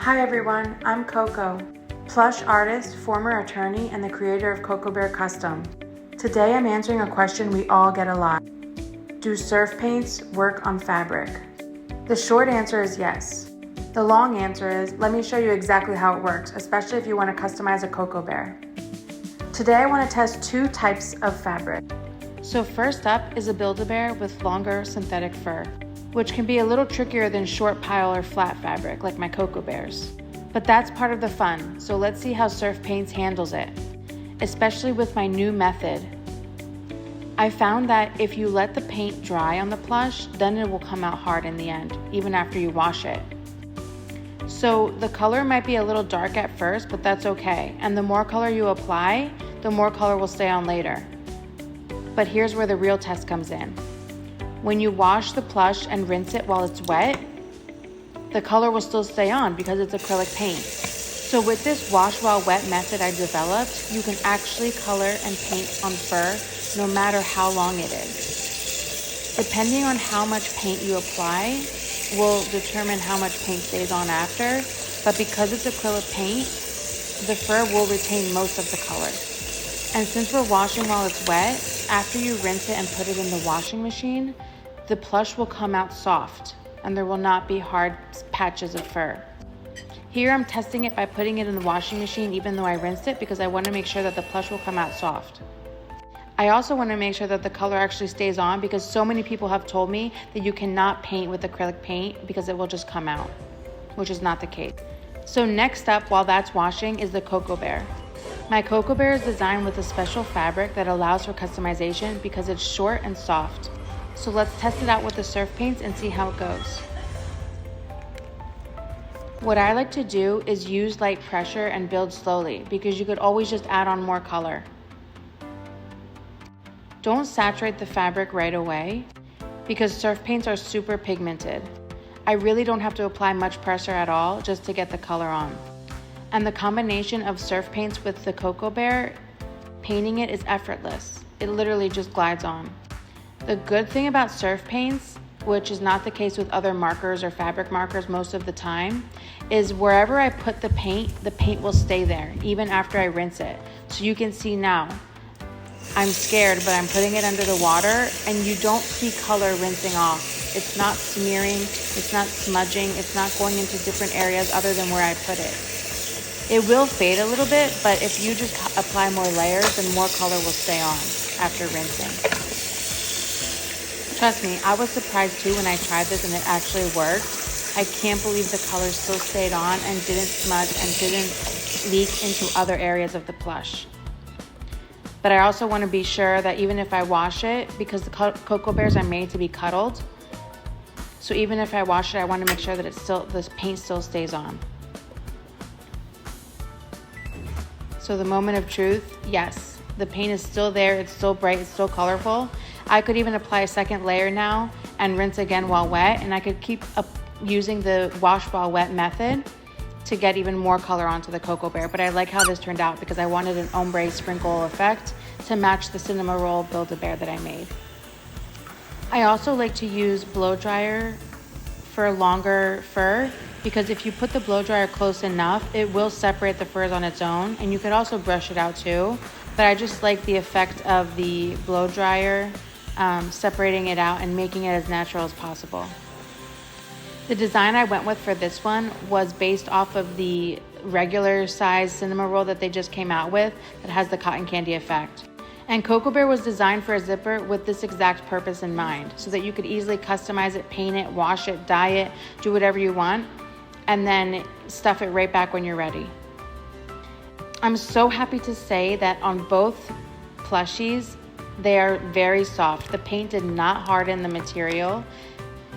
Hi everyone, I'm Coco, plush artist, former attorney, and the creator of Cocobear Custom. Today I'm answering a question we all get a lot. Do surf paints work on fabric? The short answer is yes. The long answer is, let me show you exactly how it works, especially if you want to customize a Cocobear. Today I want to test two types of fabric. So first up is a Build-A-Bear with longer synthetic fur, which can be a little trickier than short pile or flat fabric like my Cocobears. But that's part of the fun, so let's see how Surfpaints handles it, especially with my new method. I found that if you let the paint dry on the plush, then it will come out hard in the end, even after you wash it. So the color might be a little dark at first, but that's okay. And the more color you apply, the more color will stay on later. But here's where the real test comes in. When you wash the plush and rinse it while it's wet, the color will still stay on because it's acrylic paint. So with this wash while wet method I developed, you can actually color and paint on fur no matter how long it is. Depending on how much paint you apply will determine how much paint stays on after, but because it's acrylic paint, the fur will retain most of the color. And since we're washing while it's wet, after you rinse it and put it in the washing machine, the plush will come out soft and there will not be hard patches of fur. Here I'm testing it by putting it in the washing machine even though I rinsed it because I want to make sure that the plush will come out soft. I also want to make sure that the color actually stays on because so many people have told me that you cannot paint with acrylic paint because it will just come out, which is not the case. So next up while that's washing is the Cocobear. My Cocobear is designed with a special fabric that allows for customization because it's short and soft. So let's test it out with the surf paints and see how it goes. What I like to do is use light pressure and build slowly because you could always just add on more color. Don't saturate the fabric right away because surf paints are super pigmented. I really don't have to apply much pressure at all just to get the color on. And the combination of surf paints with the Cocobear, painting it is effortless. It literally just glides on. The good thing about surf paints, which is not the case with other markers or fabric markers most of the time, is wherever I put the paint will stay there even after I rinse it. So you can see now, I'm scared, but I'm putting it under the water and you don't see color rinsing off. It's not smearing, it's not smudging, it's not going into different areas other than where I put it. It will fade a little bit, but if you just apply more layers, then more color will stay on after rinsing. Trust me, I was surprised too when I tried this and it actually worked. I can't believe the color still stayed on and didn't smudge and didn't leak into other areas of the plush. But I also want to be sure that even if I wash it, because the Cocobears are made to be cuddled, so even if I wash it, I want to make sure that this paint still stays on. So the moment of truth, yes, the paint is still there, it's still bright, it's still colorful. I could even apply a second layer now and rinse again while wet, and I could keep using the wash while wet method to get even more color onto the Cocobear. But I like how this turned out because I wanted an ombre sprinkle effect to match the cinema roll Build-A-Bear that I made. I also like to use blow dryer for longer fur because if you put the blow dryer close enough, it will separate the furs on its own, and you could also brush it out too. But I just like the effect of the blow dryer separating it out and making it as natural as possible. The design I went with for this one was based off of the regular size cinema roll that they just came out with that has the cotton candy effect. And Cocobear was designed for a zipper with this exact purpose in mind, so that you could easily customize it, paint it, wash it, dye it, do whatever you want, and then stuff it right back when you're ready. I'm so happy to say that on both plushies, they are very soft. The paint did not harden the material.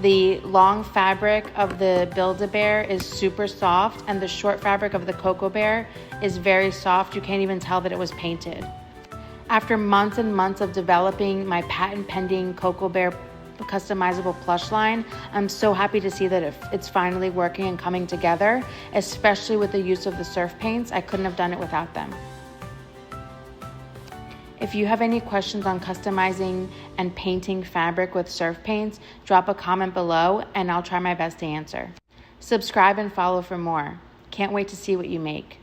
The long fabric of the Build-A-Bear is super soft, and the short fabric of the Cocobear is very soft. You can't even tell that it was painted. After months and months of developing my patent-pending Cocobear customizable plush line, I'm so happy to see that it's finally working and coming together, especially with the use of the surf paints. I couldn't have done it without them. If you have any questions on customizing and painting fabric with surf paints, drop a comment below and I'll try my best to answer. Subscribe and follow for more. Can't wait to see what you make.